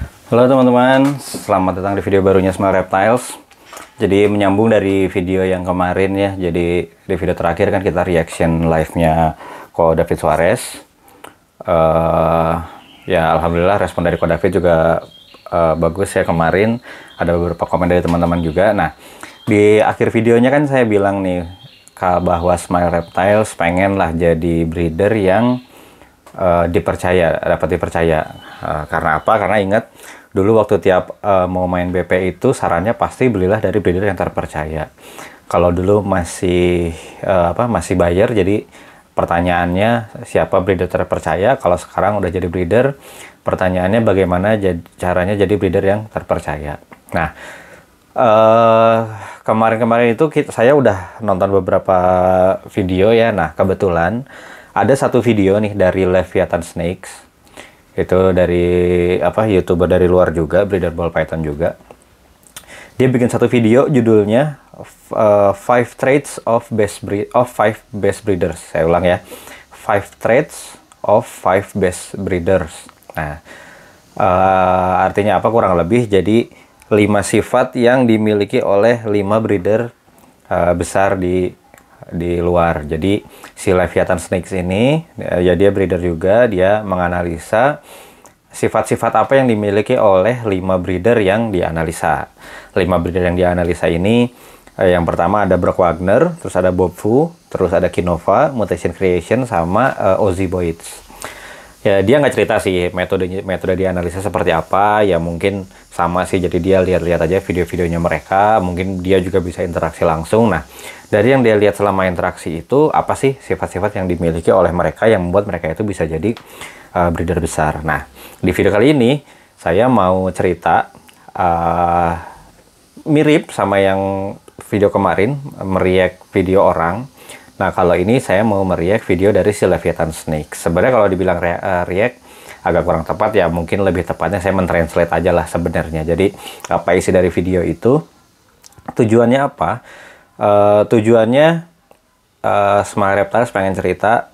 Halo teman-teman, selamat datang di video barunya Smile Reptiles. Jadi menyambung dari video yang kemarin ya. Jadi di video terakhir kan kita reaction live-nya Ko David Suarez. Ya alhamdulillah respon dari Ko David juga bagus ya kemarin. Ada beberapa komen dari teman-teman juga. Nah di akhir videonya kan saya bilang nih bahwa Smile Reptiles pengen lah jadi breeder yang dapat dipercaya. Karena apa? Karena ingat dulu waktu tiap mau main BP itu sarannya pasti belilah dari breeder yang terpercaya. Kalau dulu masih masih buyer, jadi pertanyaannya siapa breeder terpercaya. Kalau sekarang udah jadi breeder, pertanyaannya bagaimana caranya jadi breeder yang terpercaya. Nah kemarin-kemarin itu saya udah nonton beberapa video ya. Nah kebetulan ada satu video nih dari Leviathan Snakes. Itu dari YouTuber dari luar juga, breeder ball python juga. Dia bikin satu video judulnya 5 traits of five best breeders. Saya ulang ya. 5 traits of 5 best breeders. Nah, artinya apa kurang lebih jadi 5 sifat yang dimiliki oleh 5 breeder besar di luar. Jadi si Leviathan Snakes ini ya dia breeder juga, dia menganalisa sifat-sifat apa yang dimiliki oleh 5 breeder yang dianalisa. 5 breeder yang dianalisa ini yang pertama ada Brock Wagner, terus ada Bob Fu, terus ada Kinova, Mutation Creation, sama Ozzy Boyds. Ya dia nggak cerita sih metode dianalisa seperti apa, ya mungkin sama sih, jadi dia lihat-lihat aja video-videonya mereka, mungkin dia juga bisa interaksi langsung. Nah dari yang dia lihat selama interaksi itu apa sih sifat-sifat yang dimiliki oleh mereka yang membuat mereka itu bisa jadi breeder besar. Nah di video kali ini saya mau cerita mirip sama yang video kemarin, mereact video orang. Nah kalau ini saya mau mereact video dari si Leviathan Snake. Sebenarnya kalau dibilang react agak kurang tepat ya, mungkin lebih tepatnya saya mentranslate aja lah sebenarnya. Jadi apa isi dari video itu, tujuannya apa? Tujuannya Smile Reptiles pengen cerita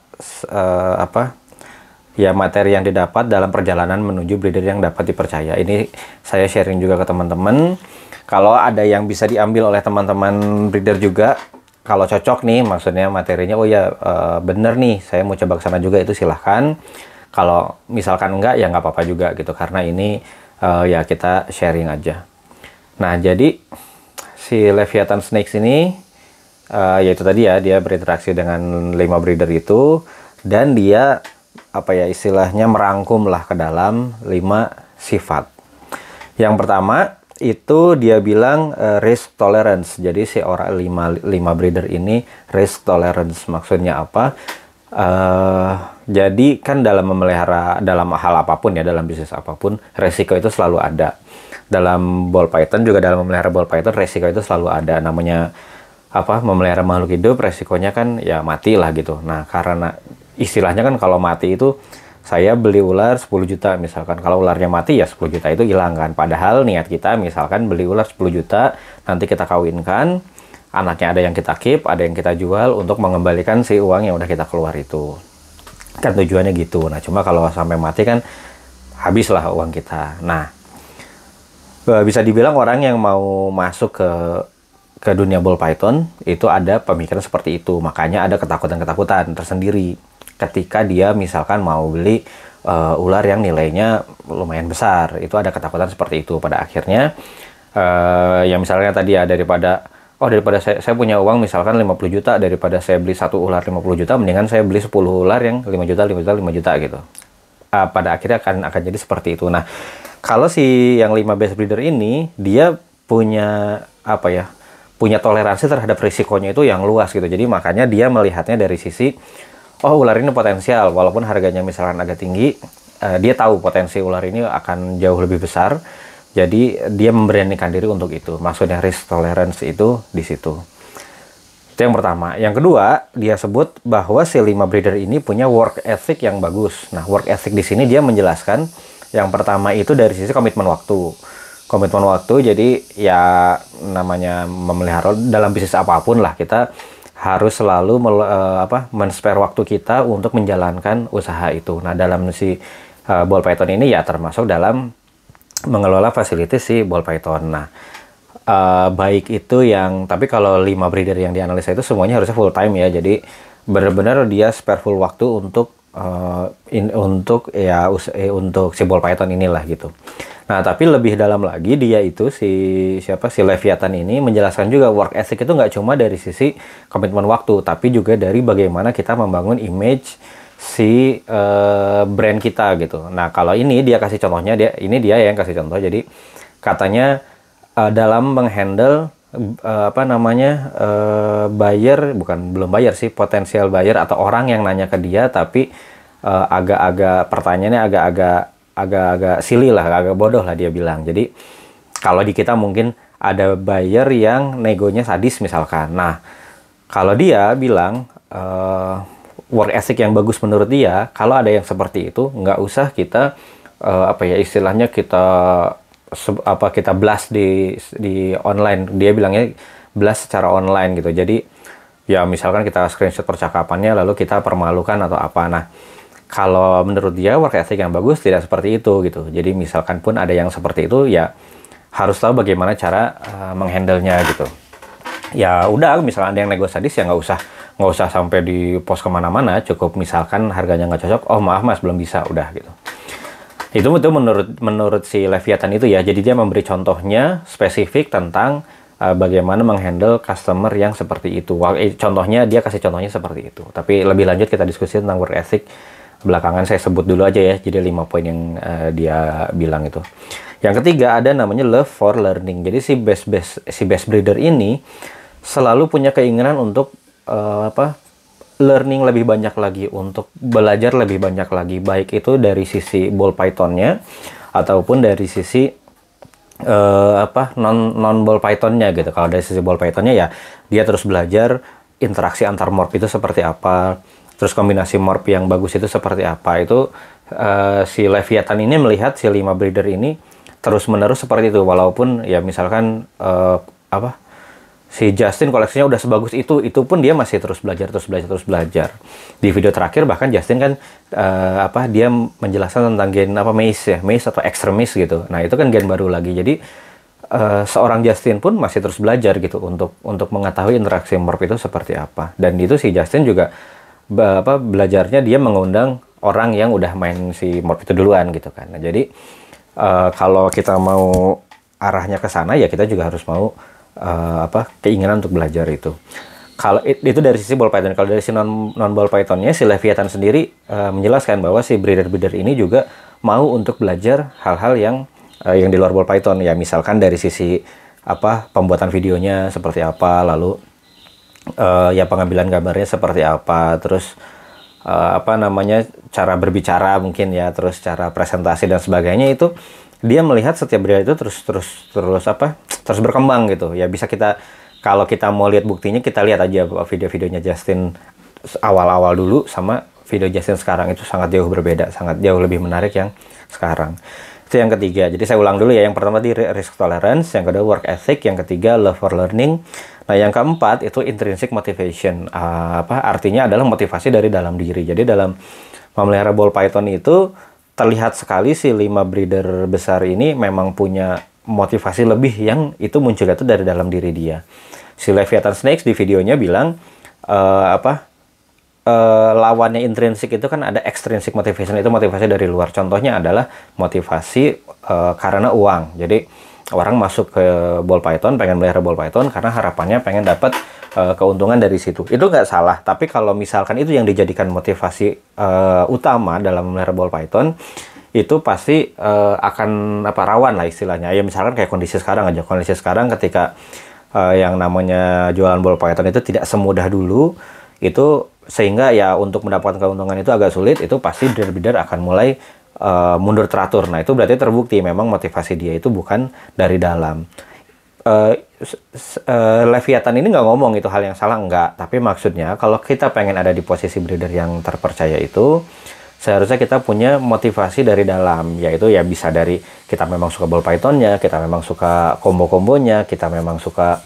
ya materi yang didapat dalam perjalanan menuju breeder yang dapat dipercaya. Ini saya sharing juga ke teman-teman. Kalau ada yang bisa diambil oleh teman-teman breeder juga, kalau cocok nih, maksudnya materinya, oh ya bener nih, saya mau coba ke sana juga, itu silahkan. Kalau misalkan enggak, ya nggak apa-apa juga gitu, karena ini ya kita sharing aja. Nah, jadi si Leviathan Snakes ini, yaitu tadi ya, dia berinteraksi dengan 5 breeder itu, dan dia, istilahnya merangkum lah ke dalam 5 sifat. Yang pertama, itu dia bilang risk tolerance. Jadi si orang 5 breeder ini risk tolerance, maksudnya apa? Jadi kan dalam memelihara, dalam hal apapun ya, dalam bisnis apapun, resiko itu selalu ada. Dalam ball python juga, dalam memelihara ball python resiko itu selalu ada. Namanya memelihara makhluk hidup, resikonya kan ya mati lah gitu. Nah karena istilahnya kan kalau mati itu, saya beli ular 10 juta misalkan, kalau ularnya mati ya 10 juta itu hilang kan. Padahal niat kita misalkan beli ular 10 juta, nanti kita kawinkan, anaknya ada yang kita keep, ada yang kita jual untuk mengembalikan si uang yang udah kita keluar itu. Kan tujuannya gitu. Nah cuma kalau sampai mati kan habislah uang kita. Nah bisa dibilang orang yang mau masuk ke dunia ball python itu ada pemikiran seperti itu. Makanya ada ketakutan-ketakutan tersendiri ketika dia misalkan mau beli ular yang nilainya lumayan besar. Itu ada ketakutan seperti itu. Pada akhirnya ya misalnya tadi ya, daripada saya punya uang misalkan 50 juta, daripada saya beli satu ular 50 juta, mendingan saya beli 10 ular yang 5 juta, 5 juta, 5 juta gitu. Pada akhirnya akan jadi seperti itu. Nah kalau si yang 5 best breeder ini, dia punya punya toleransi terhadap risikonya itu yang luas gitu. Jadi makanya dia melihatnya dari sisi, oh ular ini potensial, walaupun harganya misalkan agak tinggi, dia tahu potensi ular ini akan jauh lebih besar. Jadi dia memberanikan diri untuk itu. Maksudnya risk tolerance itu di situ. Itu yang pertama. Yang kedua, dia sebut bahwa si 5 breeder ini punya work ethic yang bagus. Nah, work ethic di sini dia menjelaskan yang pertama itu dari sisi komitmen waktu. Komitmen waktu, jadi ya namanya memelihara dalam bisnis apapun lah, kita harus selalu men-spare waktu kita untuk menjalankan usaha itu. Nah dalam si ball python ini ya termasuk dalam mengelola facility si ball python. Nah, baik itu yang, tapi kalau 5 breeder yang dianalisa itu semuanya harusnya full time ya, jadi benar-benar dia spare full waktu untuk untuk si ball python inilah gitu. Nah, tapi lebih dalam lagi dia itu si Leviathan ini menjelaskan juga work ethic itu nggak cuma dari sisi komitmen waktu, tapi juga dari bagaimana kita membangun image si brand kita gitu. Nah, kalau ini dia kasih contohnya, dia yang kasih contoh. Jadi katanya dalam menghandle buyer, belum buyer sih, potensial buyer atau orang yang nanya ke dia tapi agak-agak pertanyaannya agak-agak silly lah, agak bodoh lah dia bilang. Jadi kalau di kita mungkin ada buyer yang negonya sadis misalkan. Nah, kalau dia bilang work ethic yang bagus menurut dia, kalau ada yang seperti itu nggak usah kita istilahnya kita blast di online. Dia bilangnya blast secara online gitu. Jadi ya misalkan kita screenshot percakapannya lalu kita permalukan atau apa. Nah, kalau menurut dia work ethic yang bagus tidak seperti itu gitu. Jadi misalkan pun ada yang seperti itu, ya harus tahu bagaimana cara menghandle-nya gitu. Ya udah, misalnya ada yang nego sadis ya nggak usah sampai di post kemana-mana. Cukup misalkan harganya nggak cocok, oh maaf mas belum bisa, udah gitu. Itu menurut si Leviathan itu ya. Jadi dia memberi contohnya spesifik tentang bagaimana menghandle customer yang seperti itu. Contohnya dia kasih contohnya seperti itu. Tapi lebih lanjut kita diskusi tentang work ethic belakangan, saya sebut dulu aja ya. Jadi 5 poin yang dia bilang itu. Yang ketiga ada namanya love for learning. Jadi si best breeder ini selalu punya keinginan untuk learning lebih banyak lagi, untuk belajar lebih banyak lagi, baik itu dari sisi ball pythonnya ataupun dari sisi non ball pythonnya gitu. Kalau dari sisi ball pythonnya ya dia terus belajar interaksi antar morph itu seperti apa, terus kombinasi morph yang bagus itu seperti apa. Itu si Leviathan ini melihat si 5 breeder ini terus menerus seperti itu, walaupun ya misalkan si Justin koleksinya udah sebagus itu pun dia masih terus belajar. Di video terakhir bahkan Justin kan dia menjelaskan tentang gen maze atau extremis gitu. Nah, itu kan gen baru lagi. Jadi seorang Justin pun masih terus belajar gitu untuk mengetahui interaksi morph itu seperti apa. Dan itu si Justin juga belajarnya dia mengundang orang yang udah main si morph itu duluan gitu kan. Nah, jadi kalau kita mau arahnya ke sana ya kita juga harus mau keinginan untuk belajar itu. Kalau itu dari sisi ball python. Kalau dari sisi non ball pythonnya, si Leviathan sendiri menjelaskan bahwa si breeder ini juga mau untuk belajar hal-hal yang di luar ball python ya, misalkan dari sisi pembuatan videonya seperti apa, lalu ya pengambilan gambarnya seperti apa, terus cara berbicara mungkin ya, terus cara presentasi dan sebagainya. Itu dia melihat setiap breeder itu terus berkembang gitu ya. Bisa kalau kita mau lihat buktinya, kita lihat aja video-videonya Justin awal-awal dulu sama video Justin sekarang, itu sangat jauh berbeda, sangat jauh lebih menarik yang sekarang. Itu yang ketiga. Jadi saya ulang dulu ya. Yang pertama di risk tolerance, yang kedua work ethic, yang ketiga love for learning. Nah, yang keempat itu intrinsic motivation. Artinya adalah motivasi dari dalam diri. Jadi dalam memelihara ball python itu terlihat sekali si 5 breeder besar ini memang punya motivasi lebih yang itu munculnya itu dari dalam diri dia. Si Leviathan Snakes di videonya bilang lawannya intrinsik itu kan ada extrinsic motivation, itu motivasi dari luar. Contohnya adalah motivasi karena uang. Jadi orang masuk ke ball python, pengen melihara ball python karena harapannya pengen dapat keuntungan dari situ. Itu nggak salah, tapi kalau misalkan itu yang dijadikan motivasi utama dalam memelihara ball python, itu pasti akan rawan lah istilahnya. Ya misalkan kayak kondisi sekarang aja. Kondisi sekarang ketika yang namanya jualan ball python itu tidak semudah dulu, itu sehingga ya untuk mendapatkan keuntungan itu agak sulit. Itu pasti breeder akan mulai mundur teratur. Nah, itu berarti terbukti memang motivasi dia itu bukan dari dalam. Leviathan ini nggak ngomong itu hal yang salah, enggak. Tapi maksudnya kalau kita pengen ada di posisi breeder yang terpercaya itu, seharusnya kita punya motivasi dari dalam, yaitu ya bisa dari kita memang suka ball pythonnya, kita memang suka combo-kombonya, kita memang suka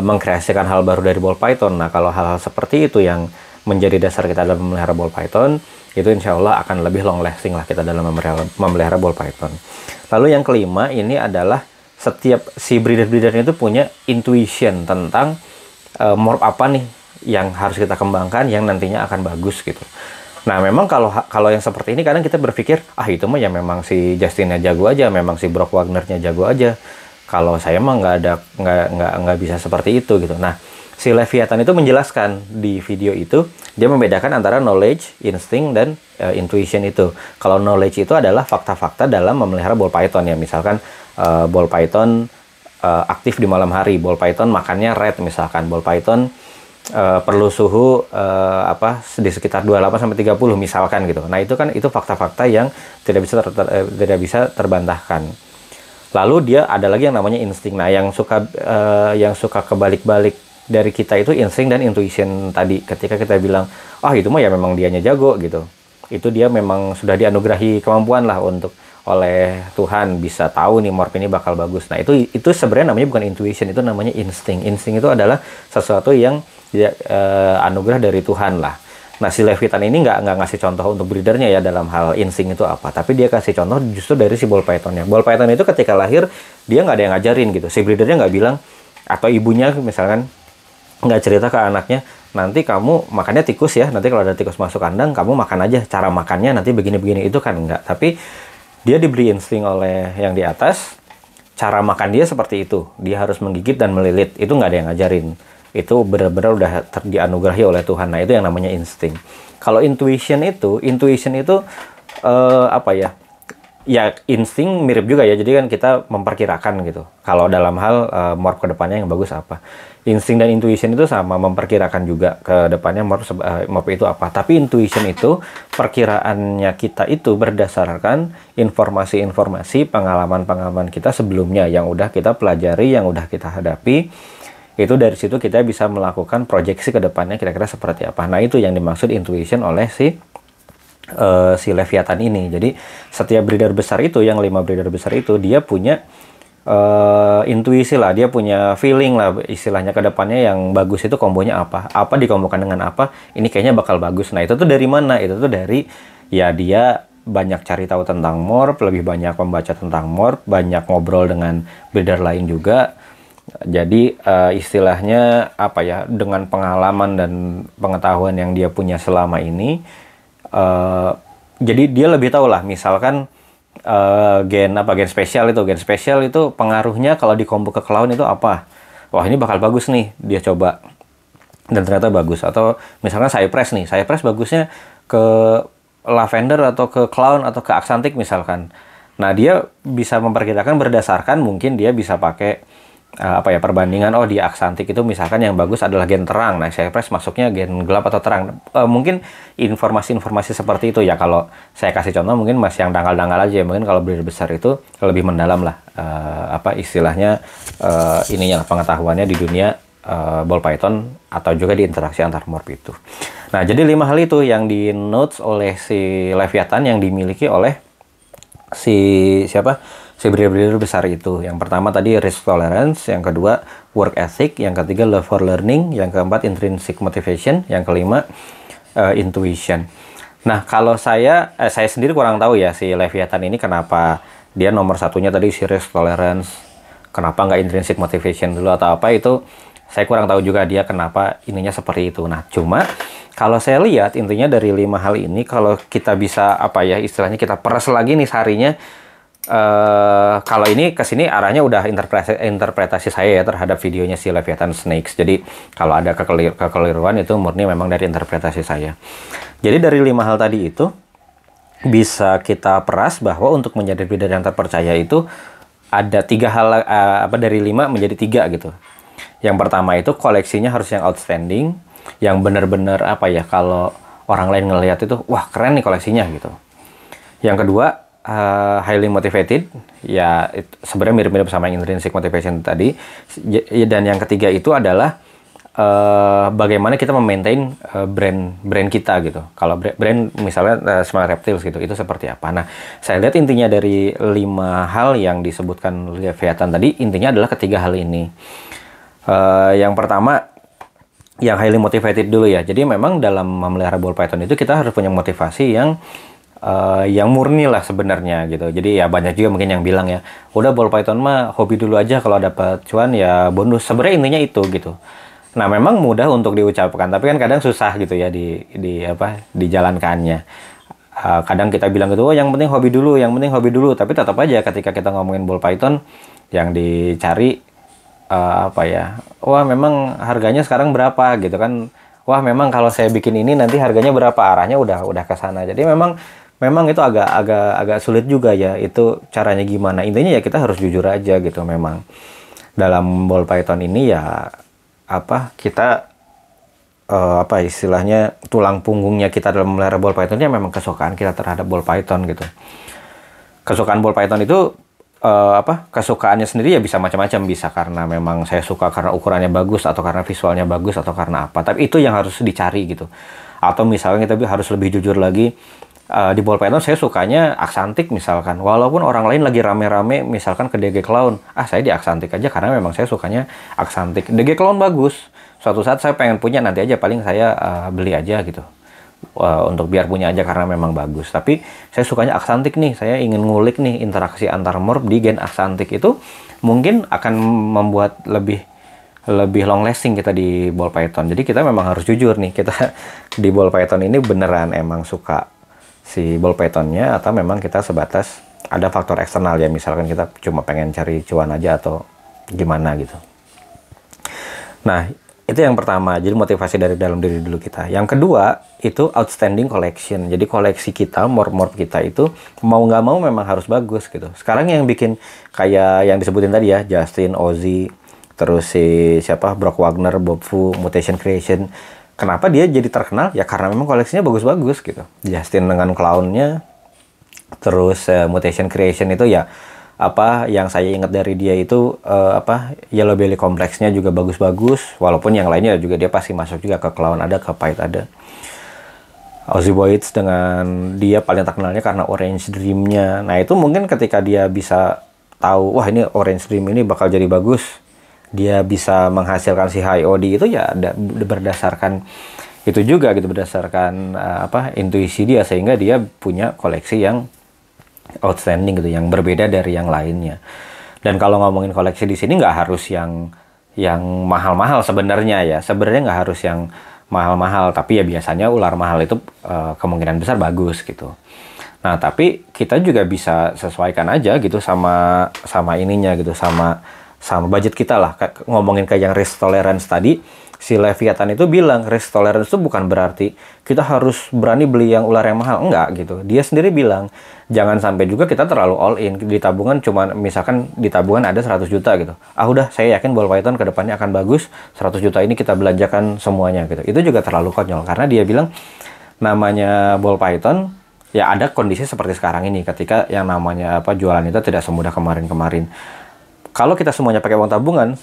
mengkreasikan hal baru dari ball python. Nah, kalau hal-hal seperti itu yang menjadi dasar kita dalam memelihara ball python, itu insya Allah akan lebih long lasting lah kita dalam memelihara ball python. Lalu yang kelima ini adalah setiap si breeder-breedernya itu punya intuition tentang morph apa nih yang harus kita kembangkan yang nantinya akan bagus gitu. Nah, memang kalau yang seperti ini kadang kita berpikir, itu mah ya memang si Justinnya jago aja, memang si Brock Wagnernya jago aja. Kalau saya mah nggak bisa seperti itu gitu. Nah, si Leviathan itu menjelaskan di video itu, dia membedakan antara knowledge, insting, dan intuition itu. Kalau knowledge itu adalah fakta-fakta dalam memelihara ball python ya. Misalkan ball python aktif di malam hari, ball python makannya red misalkan, ball python perlu suhu di sekitar 28-30 misalkan gitu. Nah, itu fakta-fakta yang tidak bisa terbantahkan. Lalu dia ada lagi yang namanya insting. Nah, yang suka kebalik-balik dari kita itu insting dan intuition tadi. Ketika kita bilang, itu mah ya memang dianya jago gitu. Itu dia memang sudah dianugerahi kemampuan lah oleh Tuhan bisa tahu nih morph ini bakal bagus. Nah, itu sebenarnya namanya bukan intuition, itu namanya insting. Insting itu adalah sesuatu yang anugerah dari Tuhan lah. Nah, si Leviathan ini nggak ngasih contoh untuk breedernya ya dalam hal insting itu apa, tapi dia kasih contoh justru dari si ball pythonnya. Ball python itu ketika lahir dia nggak ada yang ngajarin gitu. Si breedernya nggak bilang, atau ibunya misalkan nggak cerita ke anaknya, nanti kamu makannya tikus ya, nanti kalau ada tikus masuk kandang kamu makan aja, cara makannya nanti begini-begini, itu kan enggak. Tapi dia diberi insting oleh yang di atas, cara makan dia seperti itu, dia harus menggigit dan melilit, itu nggak ada yang ngajarin. Itu benar-benar udah dianugerahi oleh Tuhan. Nah, itu yang namanya insting. Kalau intuition itu apa ya? Ya, insting mirip juga ya. Jadi kan kita memperkirakan gitu. Kalau dalam hal morph ke depannya yang bagus apa. Insting dan intuition itu sama, memperkirakan juga ke depannya morph itu apa. Tapi intuition itu perkiraannya kita itu berdasarkan informasi-informasi, pengalaman-pengalaman kita sebelumnya yang udah kita pelajari, yang udah kita hadapi. Itu dari situ kita bisa melakukan proyeksi ke depannya kira-kira seperti apa. Nah, itu yang dimaksud intuition oleh si Leviathan ini. Jadi setiap breeder besar itu, yang 5 breeder besar itu, dia punya intuisi lah, dia punya feeling lah istilahnya ke depannya yang bagus itu kombonya apa dikombokan dengan apa, ini kayaknya bakal bagus. Nah, itu tuh dari mana? Itu tuh dari ya dia banyak cari tahu tentang morph, lebih banyak membaca tentang morph, banyak ngobrol dengan breeder lain juga. Jadi istilahnya apa ya, dengan pengalaman dan pengetahuan yang dia punya selama ini, jadi dia lebih tahu lah, misalkan gen spesial itu pengaruhnya kalau dikombo ke clown itu apa. Wah, ini bakal bagus nih, dia coba dan ternyata bagus. Atau misalkan cypress bagusnya ke lavender atau ke clown atau ke aksantik misalkan. Nah, dia bisa memperkirakan berdasarkan mungkin dia bisa pakai perbandingan, di aksantik itu misalkan yang bagus adalah gen terang. Nah, cypress masuknya gen gelap atau terang. Mungkin informasi-informasi seperti itu ya. Kalau saya kasih contoh mungkin masih yang dangkal-dangkal aja ya. Mungkin kalau breeder besar itu lebih mendalam lah istilahnya ininya pengetahuannya di dunia ball python atau juga di interaksi antar morph itu. Nah, jadi 5 hal itu yang di notes oleh si Leviathan yang dimiliki oleh si breeder-breeder besar itu. Yang pertama tadi risk tolerance, yang kedua work ethic, yang ketiga love for learning, yang keempat intrinsic motivation, yang kelima intuition. Nah, kalau saya sendiri kurang tahu ya si Leviathan ini kenapa dia nomor satunya tadi si risk tolerance, kenapa nggak intrinsic motivation dulu atau apa, itu saya kurang tahu juga dia kenapa ininya seperti itu. Nah, cuma kalau saya lihat intinya dari 5 hal ini, kalau kita bisa istilahnya kita peras lagi nih seharinya. Kalau ini kesini arahnya udah interpretasi saya ya terhadap videonya si Leviathan Snakes. Jadi kalau ada kekeliruan itu murni memang dari interpretasi saya. Jadi dari 5 hal tadi itu bisa kita peras bahwa untuk menjadi breeder yang terpercaya itu ada 3 hal dari 5 menjadi 3 gitu. Yang pertama itu koleksinya harus yang outstanding, yang benar-benar kalau orang lain ngelihat itu wah keren nih koleksinya gitu. Yang kedua highly motivated, ya sebenarnya mirip-mirip sama yang intrinsic motivation tadi. Dan yang ketiga itu adalah bagaimana kita memaintain brand kita gitu. Kalau brand misalnya Smile Reptiles gitu, itu seperti apa. Nah, saya lihat intinya dari 5 hal yang disebutkan Leviathan tadi, intinya adalah ketiga hal ini. Yang pertama yang highly motivated dulu ya. Jadi memang dalam memelihara ball python itu kita harus punya motivasi yang murni lah sebenarnya gitu. Jadi ya banyak juga mungkin yang bilang ya, udah ball python mah hobi dulu aja, kalau dapat cuan ya bonus. Sebenarnya intinya itu gitu. Nah memang mudah untuk diucapkan, tapi kan kadang susah gitu ya dijalankannya. Kadang kita bilang gitu, oh yang penting hobi dulu, yang penting hobi dulu. Tapi tetap aja ketika kita ngomongin ball python, yang dicari apa ya, wah memang harganya sekarang berapa gitu kan, wah memang kalau saya bikin ini nanti harganya berapa, arahnya udah ke sana. Jadi memang itu agak sulit juga ya, itu caranya gimana. Intinya ya kita harus jujur aja gitu. Memang dalam ball python ini ya apa, kita apa istilahnya, tulang punggungnya kita dalam memelihara ball python ya memang kesukaan kita terhadap ball python gitu. Kesukaan ball python itu kesukaannya sendiri ya bisa macam-macam. Bisa karena memang saya suka karena ukurannya bagus, atau karena visualnya bagus, atau karena apa. Tapi itu yang harus dicari gitu. Atau misalnya kita harus lebih jujur lagi, di ball python saya sukanya aksantik misalkan. Walaupun orang lain lagi rame-rame misalkan ke DG Clown, saya di aksantik aja karena memang saya sukanya aksantik. DG Clown bagus. Suatu saat saya pengen punya, nanti aja paling saya beli aja gitu. Untuk biar punya aja karena memang bagus. Tapi saya sukanya aksantik nih, saya ingin ngulik nih interaksi antar morph di gen aksantik. Itu mungkin akan membuat lebih long lasting kita di ball python. Jadi kita memang harus jujur nih, kita di ball python ini beneran emang suka si ball pythonnya, atau memang kita sebatas ada faktor eksternal ya, misalkan kita cuma pengen cari cuan aja atau gimana gitu. Nah itu yang pertama, jadi motivasi dari dalam diri dulu kita. Yang kedua, itu outstanding collection. Jadi koleksi kita, morph kita itu mau nggak mau memang harus bagus gitu. Sekarang yang bikin kayak yang disebutin tadi ya, Justin, Ozzy, terus si siapa, Brock Wagner, Bob Fu, Mutation Creation. Kenapa dia jadi terkenal? Ya karena memang koleksinya bagus-bagus gitu. Justin dengan clownnya, terus Mutation Creation itu ya apa yang saya ingat dari dia itu Yellow Belly kompleksnya juga bagus-bagus, walaupun yang lainnya juga dia pasti masuk juga, ke clown ada, ke Pyth ada. Ozzy Boyd dengan dia paling terkenalnya karena Orange Dream-nya. Nah itu mungkin ketika dia bisa tahu, wah ini Orange Dream ini bakal jadi bagus, dia bisa menghasilkan si HIOD itu ya berdasarkan itu juga gitu, berdasarkan intuisi dia, sehingga dia punya koleksi yang outstanding gitu, yang berbeda dari yang lainnya. Dan kalau ngomongin koleksi di sini nggak harus yang mahal-mahal sebenarnya ya. Sebenarnya nggak harus yang mahal-mahal, tapi ya biasanya ular mahal itu kemungkinan besar bagus gitu. Nah, tapi kita juga bisa sesuaikan aja gitu sama ininya gitu, sama budget kita lah. Ngomongin kayak yang risk tolerance tadi, si Leviathan itu bilang risk tolerance itu bukan berarti kita harus berani beli yang ular yang mahal, enggak gitu. Dia sendiri bilang jangan sampai juga kita terlalu all in di tabungan. Cuman misalkan di tabungan ada 100 juta gitu, udah saya yakin ball python kedepannya akan bagus, 100 juta ini kita belanjakan semuanya gitu. Itu juga terlalu konyol, karena dia bilang namanya ball python ya ada kondisi seperti sekarang ini, ketika yang namanya jualan itu tidak semudah kemarin-kemarin. Kalau kita semuanya pakai uang tabungan,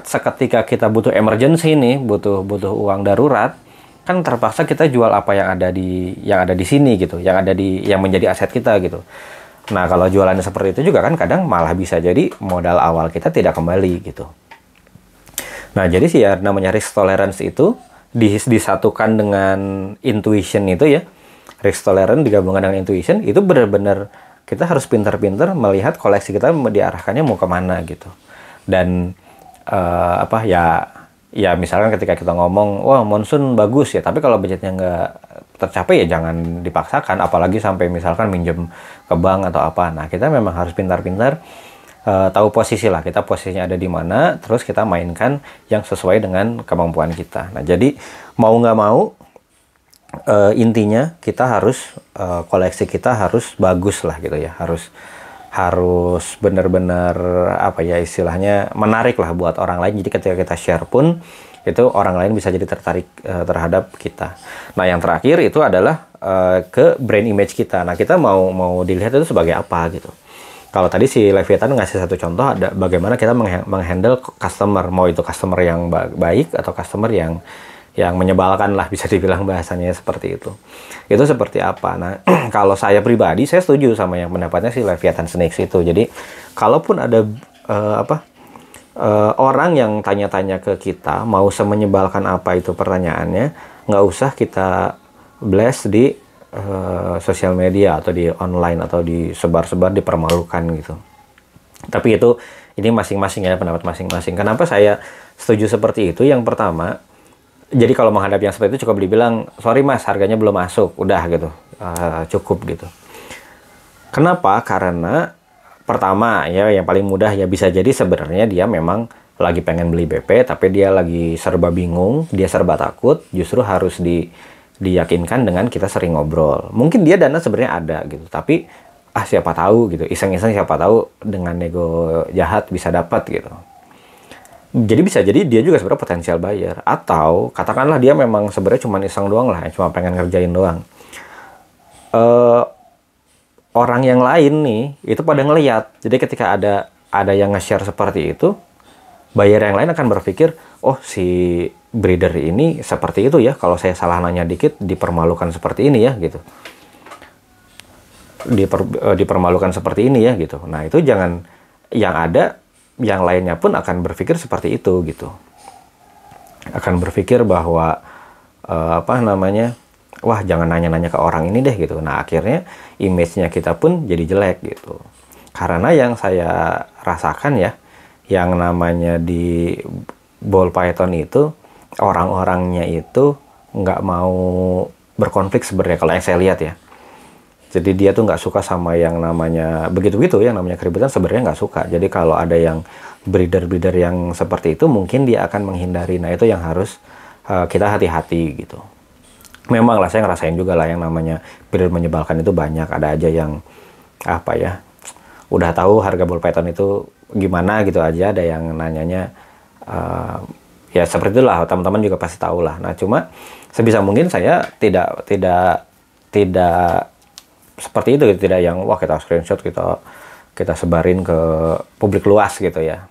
seketika kita butuh emergency nih, butuh uang darurat, kan terpaksa kita jual apa yang ada di sini gitu, yang menjadi aset kita gitu. Nah, kalau jualannya seperti itu juga kan kadang malah bisa jadi modal awal kita tidak kembali gitu. Nah, jadi sih ya namanya risk tolerance itu disatukan dengan intuition itu ya. Risk tolerance digabungkan dengan intuition itu benar-benar kita harus pintar-pintar melihat koleksi kita diarahkannya mau kemana gitu. Dan ya misalkan ketika kita ngomong, wah monsoon bagus ya, tapi kalau budgetnya nggak tercapai ya jangan dipaksakan, apalagi sampai misalkan minjem ke bank atau apa. Nah kita memang harus pintar-pintar tahu posisi lah, kita posisinya ada di mana, terus kita mainkan yang sesuai dengan kemampuan kita. Nah jadi mau nggak mau, intinya kita harus koleksi kita harus bagus lah gitu ya, harus benar-benar istilahnya menarik lah buat orang lain. Jadi ketika kita share pun itu orang lain bisa jadi tertarik terhadap kita. Nah yang terakhir itu adalah ke brand image kita. Nah kita mau dilihat itu sebagai apa gitu. Kalau tadi si Leviathan ngasih satu contoh, ada bagaimana kita menghandle customer, mau itu customer yang baik atau customer yang menyebalkan lah, bisa dibilang bahasanya seperti itu. Itu seperti apa? Nah, kalau saya pribadi, saya setuju sama yang pendapatnya si Leviathan Snakes itu. Jadi, kalaupun ada orang yang tanya-tanya ke kita, mau semenyebalkan apa itu pertanyaannya, nggak usah kita blast di sosial media atau di online atau disebar-sebar, dipermalukan gitu. Tapi itu ini masing-masing ya, pendapat masing-masing. Kenapa saya setuju seperti itu? Yang pertama, jadi kalau menghadapi yang seperti itu cukup dibilang, sorry mas, harganya belum masuk, udah gitu, cukup gitu. Kenapa? Karena pertama ya, yang paling mudah ya, bisa jadi sebenarnya dia memang lagi pengen beli BP, tapi dia lagi serba bingung, dia serba takut, justru harus diyakinkan dengan kita sering ngobrol. Mungkin dia dana sebenarnya ada gitu, tapi siapa tahu gitu, iseng-iseng siapa tahu dengan nego jahat bisa dapat gitu. Jadi bisa jadi dia juga sebenarnya potensial buyer, atau katakanlah dia memang sebenarnya cuma iseng doang lah, cuma pengen ngerjain doang. Orang yang lain nih itu pada ngeliat, jadi ketika ada yang nge-share seperti itu, buyer yang lain akan berpikir, oh si breeder ini seperti itu ya, kalau saya salah nanya dikit dipermalukan seperti ini ya gitu. Dipermalukan seperti ini ya gitu. Nah itu jangan, yang ada yang lainnya pun akan berpikir seperti itu gitu, akan berpikir bahwa wah jangan nanya-nanya ke orang ini deh gitu. Nah akhirnya image-nya kita pun jadi jelek gitu. Karena yang saya rasakan ya, yang namanya di ball python itu, orang-orangnya itu nggak mau berkonflik sebenarnya kalau yang saya lihat ya. Jadi dia tuh nggak suka sama yang namanya begitu-begitu, yang namanya keributan sebenarnya nggak suka. Jadi kalau ada yang breeder-breeder yang seperti itu, mungkin dia akan menghindari. Nah itu yang harus kita hati-hati gitu. Memang lah saya ngerasain juga lah yang namanya breeder menyebalkan itu banyak. Ada aja yang udah tahu harga ball python itu gimana gitu aja, ada yang nanyanya ya seperti itulah, teman-teman juga pasti tahu lah. Nah cuma sebisa mungkin saya tidak seperti itu, tidak yang wah kita screenshot, kita sebarin ke publik luas gitu ya.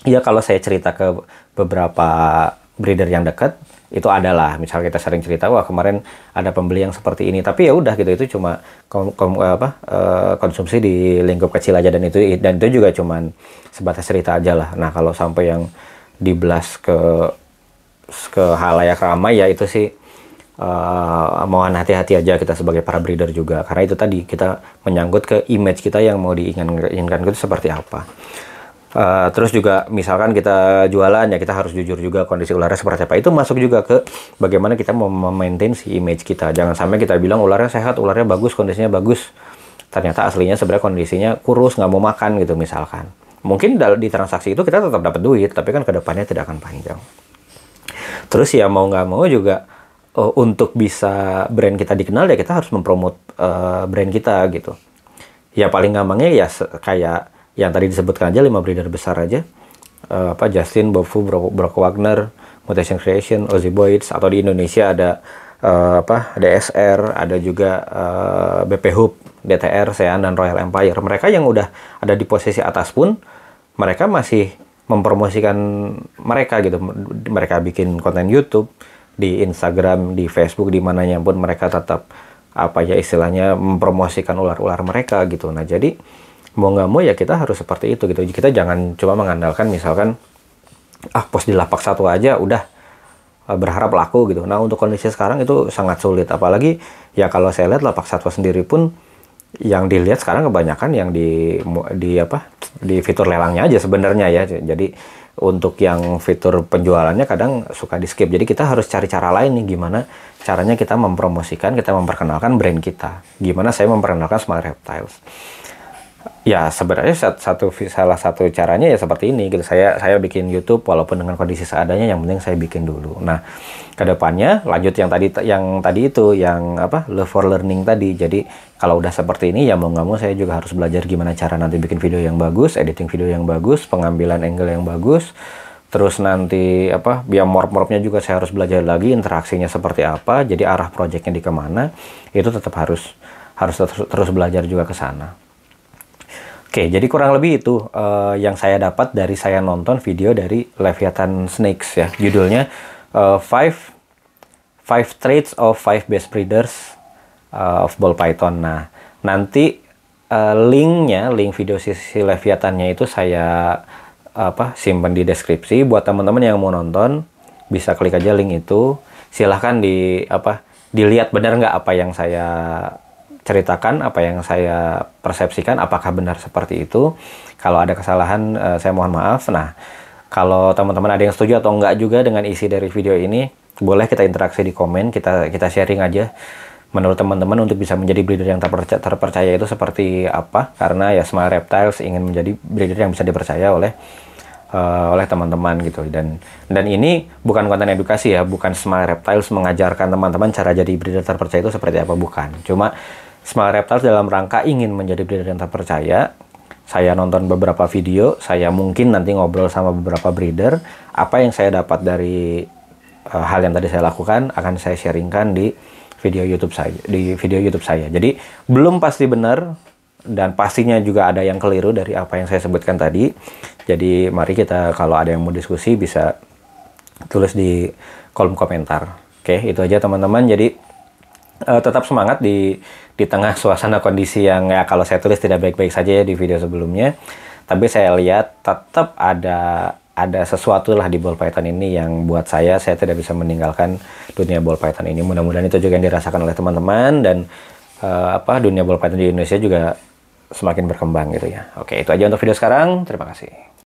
Ya kalau saya cerita ke beberapa breeder yang dekat, itu adalah misal kita sering cerita, wah kemarin ada pembeli yang seperti ini, tapi ya udah gitu, itu cuma konsumsi di lingkup kecil aja, dan itu juga cuman sebatas cerita aja lah. Nah kalau sampai yang diblas ke halayak ramai ya, itu sih mohon hati-hati aja kita sebagai para breeder juga, karena itu tadi kita menyangkut ke image kita yang mau diinginkan itu seperti apa. Terus juga misalkan kita jualan ya, kita harus jujur juga kondisi ularnya seperti apa. Itu masuk juga ke bagaimana kita mau memaintain si image kita. Jangan sampai kita bilang ularnya sehat, ularnya bagus, kondisinya bagus, ternyata aslinya sebenarnya kondisinya kurus, nggak mau makan gitu misalkan. Mungkin di transaksi itu kita tetap dapat duit, tapi kan kedepannya tidak akan panjang. Terus ya mau nggak mau juga untuk bisa brand kita dikenal ya kita harus mempromot brand kita gitu. Ya paling gampangnya ya kayak yang tadi disebutkan aja, 5 breeder besar aja, Justin, Bob Fu, Brock Wagner, Mutation Creation, Ozzy Boyds, atau di Indonesia ada DSR, ada juga BP Hub, DTR, Sean, dan Royal Empire. Mereka yang udah ada di posisi atas pun mereka masih mempromosikan mereka gitu. Mereka bikin konten YouTube, di Instagram, di Facebook, di mananya pun mereka tetap istilahnya mempromosikan ular-ular mereka gitu. Nah jadi mau nggak mau ya kita harus seperti itu gitu. Kita jangan cuma mengandalkan misalkan post di lapak satu aja udah berharap laku gitu. Nah untuk kondisi sekarang itu sangat sulit, apalagi ya kalau saya lihat lapak satwa sendiri pun yang dilihat sekarang kebanyakan yang di fitur lelangnya aja sebenarnya ya. Jadi untuk yang fitur penjualannya kadang suka di skip. Jadi kita harus cari cara lain nih, gimana caranya kita mempromosikan, kita memperkenalkan brand kita. Gimana saya memperkenalkan Smart Reptiles. Ya sebenarnya salah satu caranya ya seperti ini gitu. Saya bikin YouTube walaupun dengan kondisi seadanya, yang penting saya bikin dulu. Nah kedepannya lanjut yang tadi itu love for learning tadi. Jadi kalau udah seperti ini ya mau nggak mau saya juga harus belajar gimana cara nanti bikin video yang bagus, editing video yang bagus, pengambilan angle yang bagus. Terus nanti biar morp-morpnya juga saya harus belajar lagi, interaksinya seperti apa, jadi arah projectnya di kemana, itu tetap harus terus belajar juga ke sana. Oke, jadi kurang lebih itu yang saya dapat dari saya nonton video dari Leviathan Snakes ya. Judulnya 5 Traits of 5 Best Breeders of Ball Python. Nah, nanti link video si Leviathannya itu saya simpan di deskripsi. Buat teman-teman yang mau nonton, bisa klik aja link itu. Silahkan dilihat benar nggak apa yang saya ceritakan, apa yang saya persepsikan, apakah benar seperti itu. Kalau ada kesalahan, saya mohon maaf. Nah, kalau teman-teman ada yang setuju atau enggak juga dengan isi dari video ini, boleh kita interaksi di komen, kita sharing aja. Menurut teman-teman untuk bisa menjadi breeder yang terpercaya itu seperti apa? Karena ya Smile Reptiles ingin menjadi breeder yang bisa dipercaya oleh teman-teman gitu. Dan ini bukan konten edukasi ya, bukan Smile Reptiles mengajarkan teman-teman cara jadi breeder terpercaya itu seperti apa, bukan. Cuma Smile Reptiles dalam rangka ingin menjadi breeder yang terpercaya. Saya nonton beberapa video, saya mungkin nanti ngobrol sama beberapa breeder, apa yang saya dapat dari hal yang tadi saya lakukan akan saya sharingkan di video YouTube saya. Jadi belum pasti benar dan pastinya juga ada yang keliru dari apa yang saya sebutkan tadi. Jadi mari kita, kalau ada yang mau diskusi, bisa tulis di kolom komentar. Oke, itu aja teman-teman. Jadi tetap semangat di tengah suasana kondisi yang ya kalau saya tulis tidak baik-baik saja ya di video sebelumnya. Tapi saya lihat tetap ada sesuatu lah di ball python ini yang buat saya tidak bisa meninggalkan dunia ball python ini. Mudah-mudahan itu juga yang dirasakan oleh teman-teman, dan dunia ball python di Indonesia juga semakin berkembang gitu ya. Oke, itu aja untuk video sekarang. Terima kasih.